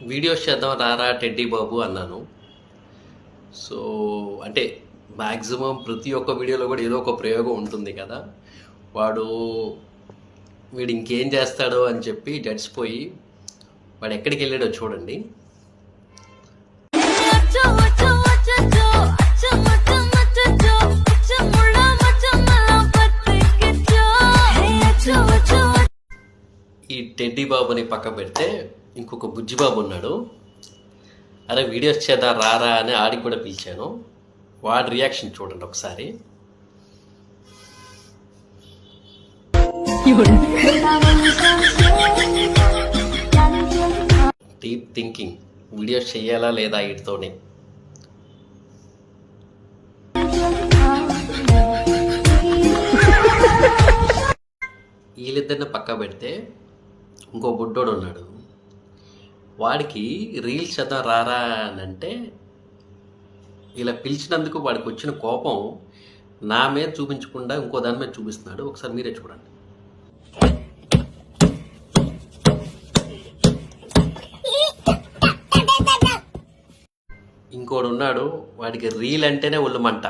Videos చేద్దాం రారా teddy బాబు అన్నాను. సో అంటే మ్యాక్సిమం ప్రతి ఒక్క వీడియోలో కూడా ఏదో ఒక ప్రయోగం ఉంటుంది కదా. వీడు ఇంకేం చేస్తాడో అని చెప్పి జడ్సిపోయి వాడు ఎక్కడికి వెళ్ళాడో చూడండి. ఈ టెడ్డీ బాబుని పక్క పెడితే ఇంకొక బుజ్జిబాబు ఉన్నాడు. అరే వీడియోస్ చేద్దాం రారా అని ఆడికి కూడా పిలిచాను. వాడి రియాక్షన్ చూడండి ఒకసారి. డీప్ థింకింగ్, వీడియోస్ చెయ్యాలా లేదా వీటితోనే. వీళ్ళిద్దరిని పక్క పెడితే ఇంకో బుడ్డోడు ఉన్నాడు. వాడికి రీల్స్ చేద్దాం రారా అని అంటే ఇలా పిలిచినందుకు వాడికి వచ్చిన కోపం నా మీద చూపించకుండా ఇంకో దాని మీద చూపిస్తున్నాడు. ఒకసారి మీరే చూడండి. ఇంకోడు ఉన్నాడు, వాడికి రీల్ అంటేనే ఒళ్ళుమంట.